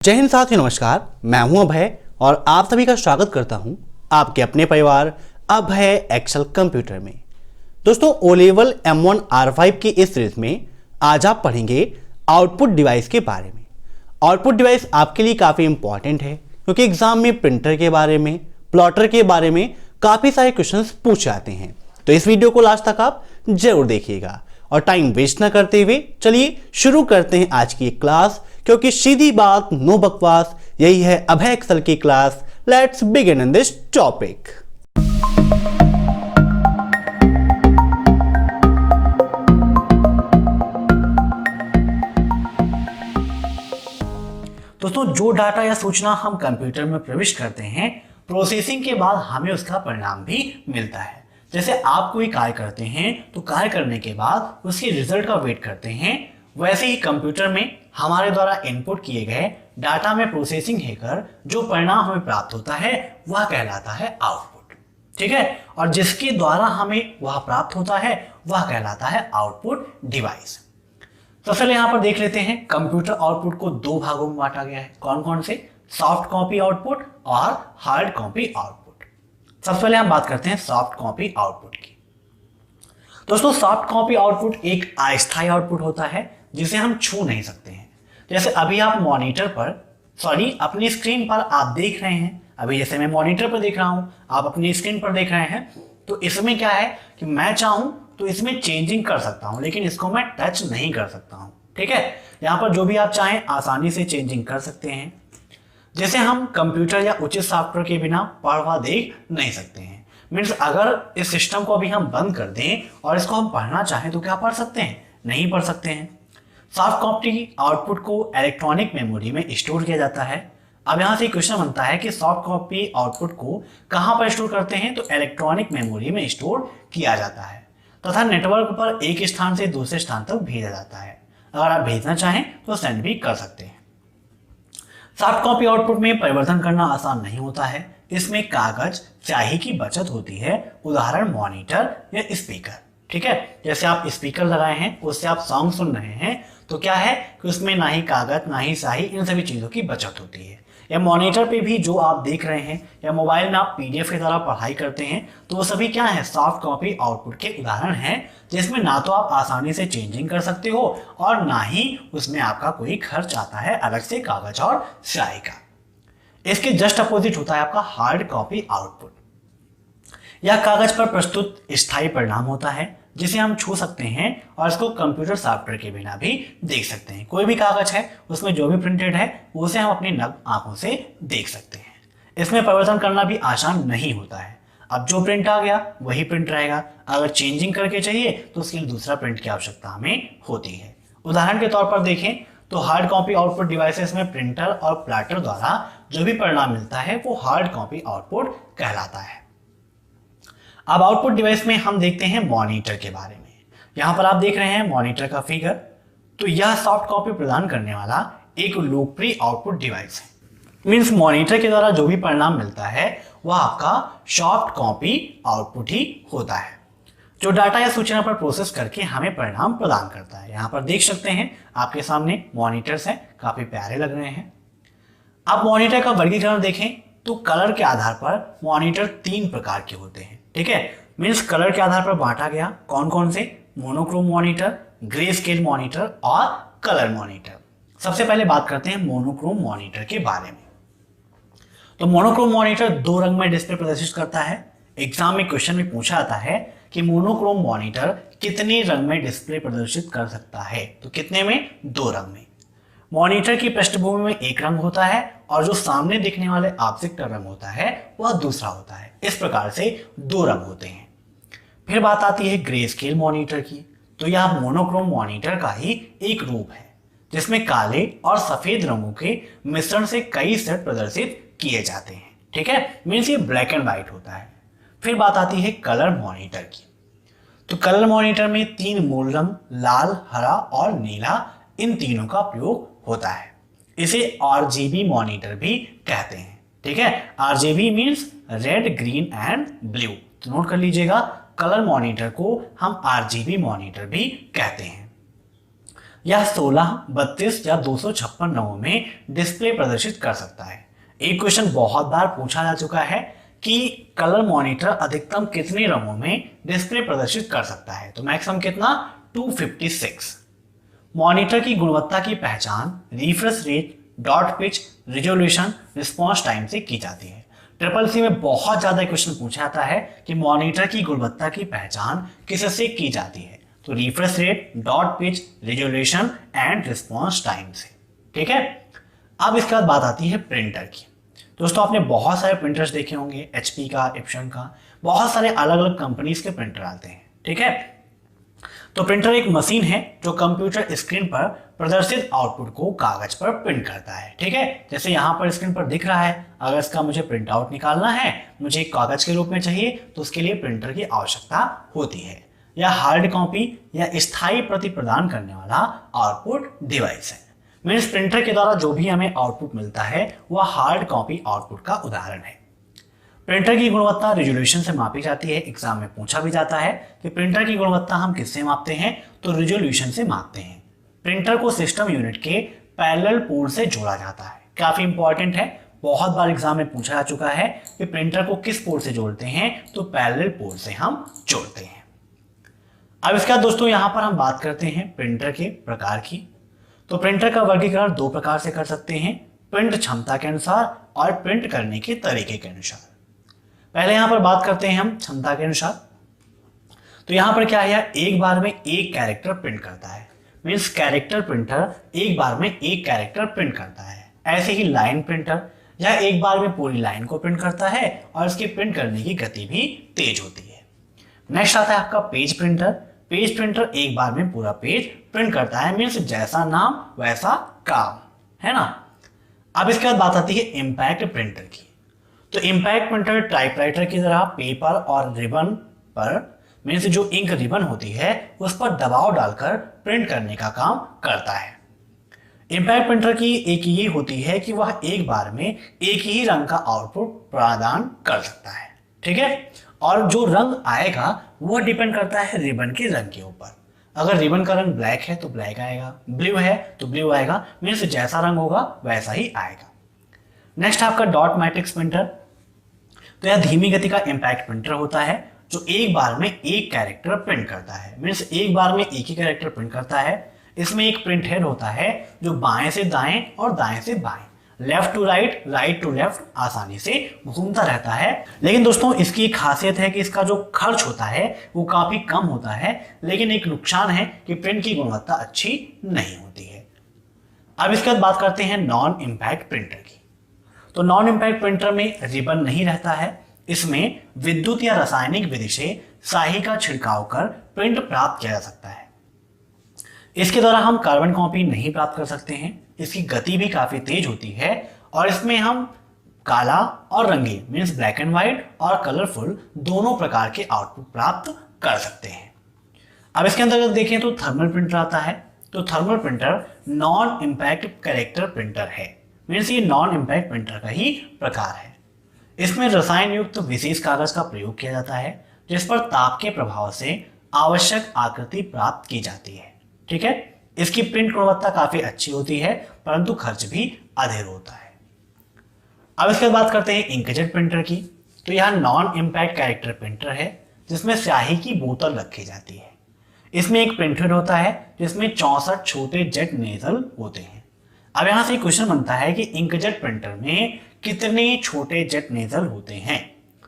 जय हिंद साथियों, नमस्कार। मैं हूं अभय और आप सभी का स्वागत करता हूं आपके अपने परिवार अभय एक्सेल कंप्यूटर में। दोस्तों, ओ लेवल M1 R5 की इस सीरीज में आज आप पढ़ेंगे आउटपुट डिवाइस के बारे में। आउटपुट डिवाइस आपके लिए काफ़ी इंपॉर्टेंट है क्योंकि एग्जाम में प्रिंटर के बारे में, प्लॉटर के बारे में काफ़ी सारे क्वेश्चंस पूछ जाते हैं। तो इस वीडियो को लास्ट तक आप जरूर देखिएगा और टाइम वेस्ट ना करते हुए चलिए शुरू करते हैं आज की क्लास, क्योंकि सीधी बात नो बकवास, यही है अभय एक्सेल की class. Let's begin in this topic. दोस्तों, जो डाटा या सूचना हम कंप्यूटर में प्रविष्ट करते हैं, प्रोसेसिंग के बाद हमें उसका परिणाम भी मिलता है। जैसे आप कोई कार्य करते हैं तो कार्य करने के बाद उसके रिजल्ट का वेट करते हैं, वैसे ही कंप्यूटर में हमारे द्वारा इनपुट किए गए डाटा में प्रोसेसिंग होकर जो परिणाम हमें प्राप्त होता है वह कहलाता है आउटपुट। ठीक है, और जिसके द्वारा हमें वह प्राप्त होता है वह कहलाता है आउटपुट डिवाइस। तो चलिए यहाँ पर देख लेते हैं, कंप्यूटर आउटपुट को दो भागों में बांटा गया है। कौन कौन से? सॉफ्ट कॉपी आउटपुट और हार्ड कॉपी आउटपुट। सबसे पहले हम बात करते हैं सॉफ्ट कॉपी आउटपुट की। दोस्तों, सॉफ्ट कॉपी आउटपुट एक अस्थायी आउटपुट होता है जिसे हम छू नहीं सकते हैं। जैसे अभी आप मॉनिटर पर अपनी स्क्रीन पर आप देख रहे हैं, अभी जैसे मैं मॉनिटर पर देख रहा हूं, आप अपनी स्क्रीन पर देख रहे हैं, तो इसमें क्या है कि मैं चाहूं तो इसमें चेंजिंग कर सकता हूं, लेकिन इसको मैं टच नहीं कर सकता हूं। ठीक है, यहां पर जो भी आप चाहें आसानी से चेंजिंग कर सकते हैं। जैसे हम कंप्यूटर या उचित सॉफ्टवेयर के बिना पढ़ व देख नहीं सकते हैं। मीन्स अगर इस सिस्टम को अभी हम बंद कर दें और इसको हम पढ़ना चाहें तो क्या पढ़ सकते हैं? नहीं पढ़ सकते हैं। सॉफ्ट कॉपी आउटपुट को इलेक्ट्रॉनिक मेमोरी में स्टोर किया जाता है। अब यहाँ से क्वेश्चन बनता है कि सॉफ्ट कॉपी आउटपुट को कहाँ पर स्टोर करते हैं? तो इलेक्ट्रॉनिक मेमोरी में स्टोर किया जाता है तथा नेटवर्क पर एक स्थान से दूसरे स्थान तक भेजा जाता है। अगर आप भेजना चाहें तो सेंड भी कर सकते हैं। सॉफ्ट कॉपी आउटपुट में परिवर्तन करना आसान नहीं होता है। इसमें कागज, स्याही की बचत होती है। उदाहरण मॉनिटर या स्पीकर। ठीक है, जैसे आप स्पीकर लगाए हैं, उससे आप सॉन्ग सुन रहे हैं, तो क्या है कि उसमें ना ही कागज ना ही स्याही, इन सभी चीजों की बचत होती है। या मॉनिटर पे भी जो आप देख रहे हैं या मोबाइल में आप पीडीएफ की तरह पढ़ाई करते हैं, तो वो सभी क्या है? सॉफ्ट कॉपी आउटपुट के उदाहरण हैं, जिसमें ना तो आप आसानी से चेंजिंग कर सकते हो और ना ही उसमें आपका कोई खर्च आता है अलग से कागज और स्याही का। इसके जस्ट अपोजिट होता है आपका हार्ड कॉपी आउटपुट। यह कागज पर प्रस्तुत स्थायी परिणाम होता है जिसे हम छू सकते हैं और इसको कंप्यूटर सॉफ्टवेयर के बिना भी देख सकते हैं। कोई भी कागज है, उसमें जो भी प्रिंटेड है उसे हम अपनी नग्न आंखों से देख सकते हैं। इसमें परिवर्तन करना भी आसान नहीं होता है। अब जो प्रिंट आ गया वही प्रिंट रहेगा। अगर चेंजिंग करके चाहिए तो उसके लिए दूसरा प्रिंट की आवश्यकता हमें होती है। उदाहरण के तौर पर देखें तो हार्ड कॉपी आउटपुट डिवाइसेस में प्रिंटर और प्लॉटर द्वारा जो भी परिणाम मिलता है वो हार्ड कॉपी आउटपुट कहलाता है। अब आउटपुट डिवाइस में हम देखते हैं मॉनिटर के बारे में। यहां पर आप देख रहे हैं मॉनिटर का फिगर। तो यह सॉफ्ट कॉपी प्रदान करने वाला एक लोकप्रिय आउटपुट डिवाइस है। मींस मॉनिटर के द्वारा जो भी परिणाम मिलता है वह आपका सॉफ्ट कॉपी आउटपुट ही होता है, जो डाटा या सूचना पर प्रोसेस करके हमें परिणाम प्रदान करता है। यहां पर देख सकते हैं आपके सामने मॉनिटर्स हैं, काफी प्यारे लग रहे हैं। आप मॉनिटर का वर्गीकरण देखें तो कलर के आधार पर मॉनिटर 3 प्रकार के होते हैं। ठीक है, मीन्स कलर के आधार पर बांटा गया। कौन कौन से? Monochrome monitor, grey scale monitor और कलर मॉनिटर। सबसे पहले बात करते हैं मोनोक्रोम मॉनिटर के बारे में। तो मोनोक्रोम मॉनिटर 2 रंग में डिस्प्ले प्रदर्शित करता है। एग्जाम में क्वेश्चन में पूछा जाता है कि मोनोक्रोम मॉनिटर कितने रंग में डिस्प्ले प्रदर्शित कर सकता है? तो कितने में? 2 रंग में। मॉनिटर की पृष्ठभूमि में एक रंग होता है और जो सामने दिखने वाले ऑब्जेक्ट का रंग होता है वह दूसरा होता है। इस प्रकार से 2 रंग होते हैं। फिर बात आती है ग्रे स्केल मॉनिटर की। तो यह मोनोक्रोम मॉनिटर का ही एक रूप है जिसमें काले और सफेद रंगों के मिश्रण से कई सेट प्रदर्शित किए जाते हैं। ठीक है, मीन्स ये ब्लैक एंड व्हाइट होता है। फिर बात आती है कलर मॉनिटर की। तो कलर मॉनिटर में 3 मूल रंग लाल, हरा और नीला, इन तीनों का प्रयोग होता है। इसे RGB मॉनिटर भी कहते हैं। ठीक है, RGB means red, green and blue. तो नोट कर लीजिएगा, कलर मॉनिटर को हम RGB मॉनिटर भी कहते हैं। यह 16, 32 या 256 रंगों में डिस्प्ले प्रदर्शित कर सकता है। एक क्वेश्चन बहुत बार पूछा जा चुका है कि कलर मॉनिटर अधिकतम कितने रंगों में डिस्प्ले प्रदर्शित कर सकता है, तो मैक्सिमम कितना, 256। मॉनिटर की गुणवत्ता की पहचान refresh rate, dot pitch, resolution, response time से की जाती है। ट्रिपल सी में बहुत ज्यादा क्वेश्चन पूछा जाता है कि मॉनिटर की गुणवत्ता की पहचान किससे की जाती है, तो refresh rate, dot pitch, resolution and response time से। ठीक है, अब इसके बाद बात आती है प्रिंटर की। दोस्तों आपने बहुत सारे प्रिंटर्स देखे होंगे, एचपी का, एप्सन का, बहुत सारे अलग अलग कंपनीज के प्रिंटर आते हैं। ठीक है, तो प्रिंटर एक मशीन है जो कंप्यूटर स्क्रीन पर प्रदर्शित आउटपुट को कागज पर प्रिंट करता है। ठीक है, जैसे यहाँ पर स्क्रीन पर दिख रहा है, अगर इसका मुझे प्रिंट आउट निकालना है, मुझे एक कागज के रूप में चाहिए, तो उसके लिए प्रिंटर की आवश्यकता होती है। यह हार्ड कॉपी या स्थायी प्रति प्रदान करने वाला आउटपुट डिवाइस है। मीन्स प्रिंटर के द्वारा जो भी हमें आउटपुट मिलता है वह हार्ड कॉपी आउटपुट का उदाहरण है। प्रिंटर की गुणवत्ता रिजोल्यूशन से मापी जाती है। एग्जाम में पूछा भी जाता है कि प्रिंटर की गुणवत्ता हम किससे मापते हैं, तो रिजोल्यूशन से मापते हैं। प्रिंटर को सिस्टम यूनिट के पैरेलल पोर्ट से जोड़ा जाता है। काफी इंपॉर्टेंट है, बहुत बार एग्जाम में पूछा जा चुका है कि प्रिंटर को किस पोर्ट से जोड़ते हैं, तो पैरेलल पोर्ट से हम जोड़ते हैं। अब इसके बाद दोस्तों यहाँ पर हम बात करते हैं प्रिंटर के प्रकार की। तो प्रिंटर का वर्गीकरण दो प्रकार से कर सकते हैं, प्रिंट क्षमता के अनुसार और प्रिंट करने के तरीके के अनुसार। पहले यहां पर बात करते हैं हम क्षमता के अनुसार। तो यहां पर क्या है, एक बार में एक कैरेक्टर प्रिंट करता है। मीन्स कैरेक्टर प्रिंटर एक बार में एक कैरेक्टर प्रिंट करता है। ऐसे ही लाइन प्रिंटर, यह एक बार में पूरी लाइन को प्रिंट करता है और इसकी प्रिंट करने की गति भी तेज होती है। नेक्स्ट आता है आपका पेज प्रिंटर। पेज प्रिंटर एक बार में पूरा पेज प्रिंट करता है। मीन्स जैसा नाम वैसा काम, है ना। अब इसके बाद बात आती है इंपैक्ट प्रिंटर की। तो इंपैक्ट प्रिंटर टाइपराइटर की तरह पेपर और रिबन पर, मीन्स जो इंक रिबन होती है उस पर दबाव डालकर प्रिंट करने का काम करता है। इंपैक्ट प्रिंटर की एक ये होती है कि वह एक बार में एक ही रंग का आउटपुट प्रदान कर सकता है। ठीक है, और जो रंग आएगा वह डिपेंड करता है रिबन के रंग के ऊपर। अगर रिबन का रंग ब्लैक है तो ब्लैक आएगा, ब्लू है तो ब्लू आएगा। मीन्स जैसा रंग होगा वैसा ही आएगा। नेक्स्ट आपका डॉट मैट्रिक्स प्रिंटर। तो यह धीमी गति का इंपैक्ट प्रिंटर होता है जो एक बार में एक कैरेक्टर प्रिंट करता है। मीन्स एक बार में एक ही कैरेक्टर प्रिंट करता है। इसमें एक प्रिंट हेड होता है जो बाएं से दाएं और दाएं से बाएं, left to right, right to left आसानी से घूमता रहता है। लेकिन दोस्तों इसकी एक खासियत है कि इसका जो खर्च होता है वो काफी कम होता है। लेकिन एक नुकसान है कि प्रिंट की गुणवत्ता अच्छी नहीं होती है। अब इसके बाद बात करते हैं नॉन इंपैक्ट प्रिंटर की। तो नॉन इंपैक्ट प्रिंटर में रिबन नहीं रहता है। इसमें विद्युत या रासायनिक विधि से स्याही का छिड़काव कर प्रिंट प्राप्त किया जा सकता है। इसके द्वारा हम कार्बन कॉपी नहीं प्राप्त कर सकते हैं। इसकी गति भी काफी तेज होती है और इसमें हम काला और रंगीन, मीन्स ब्लैक एंड व्हाइट और कलरफुल दोनों प्रकार के आउटपुट प्राप्त कर सकते हैं। अब इसके अंदर अगर देखें तो थर्मल प्रिंटर आता है। तो thermal printer non impact character printer है। मीन्स ये नॉन इंपैक्ट प्रिंटर का ही प्रकार है। इसमें रसायन युक्त विशेष कागज का प्रयोग किया जाता है जिस पर ताप के प्रभाव से आवश्यक आकृति प्राप्त की जाती है। ठीक है, इसकी प्रिंट गुणवत्ता काफी अच्छी होती है परंतु खर्च भी अधिक होता है। अब इसके बाद बात करते हैं इंकजेट प्रिंटर की। तो यह नॉन इंपैक्ट कैरेक्टर प्रिंटर है जिसमें स्याही की बोतल रखी जाती है। इसमें एक प्रिंटर होता है जिसमें 64 छोटे जेट नेजल होते हैं। अब यहां से क्वेश्चन बनता है कि इंकजेट प्रिंटर में कितने छोटे जेट नेजल होते हैं।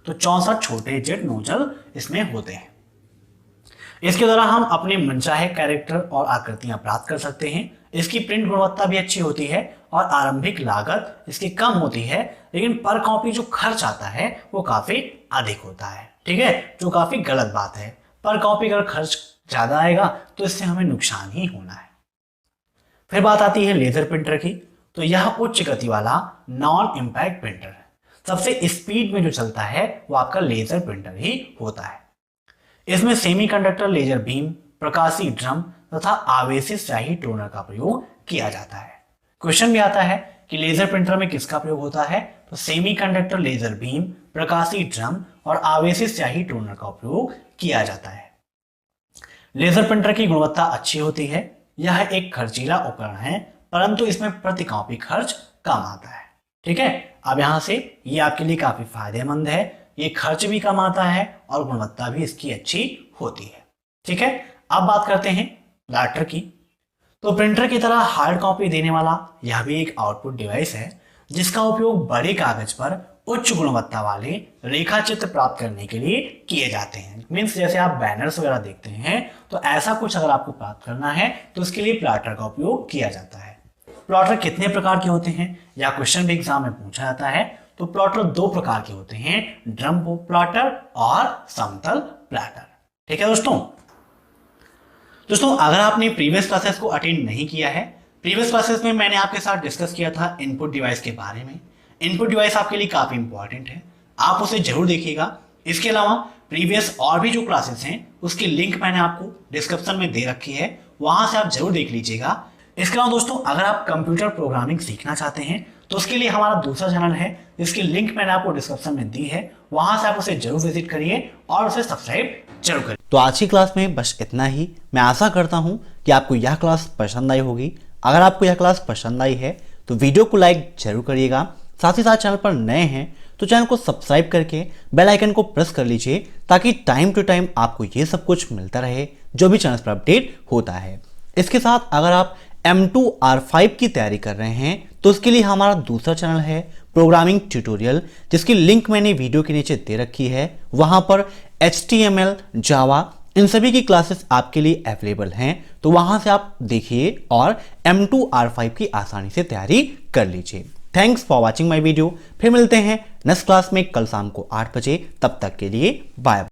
तो 64 छोटे जेट नोजल इसमें होते हैं। इसके द्वारा हम अपने मनचाहे कैरेक्टर और आकृतियां प्राप्त कर सकते हैं। इसकी प्रिंट गुणवत्ता भी अच्छी होती है और आरंभिक लागत इसकी कम होती है, लेकिन पर कॉपी जो खर्च आता है वो काफी अधिक होता है। ठीक है, जो काफी गलत बात है। पर कॉपी अगर खर्च ज्यादा आएगा तो इससे हमें नुकसान ही होना है। फिर बात आती है लेजर प्रिंटर की। तो यह उच्च गति वाला नॉन इंपैक्ट प्रिंटर है। सबसे स्पीड में जो चलता है वो आपका लेजर प्रिंटर ही होता है। इसमें सेमीकंडक्टर लेजर बीम, प्रकाशीय ड्रम तथा आवेशित स्याही टोनर का प्रयोग किया जाता है। क्वेश्चन भी आता है कि लेजर प्रिंटर में किसका प्रयोग होता है। तो सेमीकंडक्टर लेजर बीम, प्रकाशीय ड्रम और आवेशित स्याही टोनर का प्रयोग किया जाता है। लेजर प्रिंटर की गुणवत्ता अच्छी होती है। यह एक खर्चीला उपकरण है, परंतु इसमें प्रति कॉपी खर्च कम आता है। ठीक है, अब यहाँ से ये आपके लिए काफी फायदेमंद है, ये खर्च भी कम आता है और गुणवत्ता भी इसकी अच्छी होती है। ठीक है, अब बात करते हैं प्लॉटर की। तो प्रिंटर की तरह हार्ड कॉपी देने वाला यह भी एक आउटपुट डिवाइस है, जिसका उपयोग बड़े कागज पर उच्च गुणवत्ता वाले रेखा चित्र प्राप्त करने के लिए किए जाते हैं। मीन्स जैसे आप बैनर्स वगैरह देखते हैं, तो ऐसा कुछ अगर आपको प्राप्त करना है तो उसके लिए प्लॉटर का उपयोग किया जाता है। प्लॉटर कितने प्रकार के होते हैं, या क्वेश्चन भी एग्जाम में पूछा जाता है। तो प्लॉटर दो प्रकार के होते हैं, ड्रम प्लॉटर और समतल प्लॉटर। ठीक है दोस्तों, अगर आपने प्रीवियस क्लासेस को अटेंड नहीं किया है, प्रीवियस क्लासेस में मैंने आपके साथ डिस्कस किया था इनपुट डिवाइस के बारे में। इनपुट डिवाइस आपके लिए काफी इंपॉर्टेंट है, आप उसे जरूर देखिएगा। इसके अलावा प्रीवियस और भी जो क्लासेस हैं उसकी लिंक मैंने आपको डिस्क्रिप्शन में दे रखी है, वहां से आप जरूर देख लीजिएगा। इसके अलावा दोस्तों, अगर आप कंप्यूटर प्रोग्रामिंग सीखना चाहते हैं तो उसके लिए हमारा दूसरा चैनल है, जिसकी लिंक मैंने आपको डिस्क्रिप्शन में दी है, वहां से आप उसे जरूर विजिट करिए और उसे सब्सक्राइब जरूर करिए। तो आज की क्लास में बस इतना ही। मैं आशा करता हूं कि आपको यह क्लास पसंद आई होगी। अगर आपको यह क्लास पसंद आई है तो वीडियो को लाइक जरूर करिएगा। साथ ही साथ चैनल पर नए हैं तो चैनल को सब्सक्राइब करके बेल आइकन को प्रेस कर लीजिए, ताकि टाइम टू टाइम आपको ये सब कुछ मिलता रहे जो भी चैनल पर अपडेट होता है। इसके साथ अगर आप M2 R5 की तैयारी कर रहे हैं तो उसके लिए हमारा दूसरा चैनल है प्रोग्रामिंग ट्यूटोरियल, जिसकी लिंक मैंने वीडियो के नीचे दे रखी है। वहां पर HTML, जावा इन सभी की क्लासेस आपके लिए अवेलेबल हैं, तो वहां से आप देखिए और M2 R5 की आसानी से तैयारी कर लीजिए। Thanks for watching my video. फिर मिलते हैं नेक्स्ट क्लास में कल शाम को 8 बजे। तब तक के लिए बाय।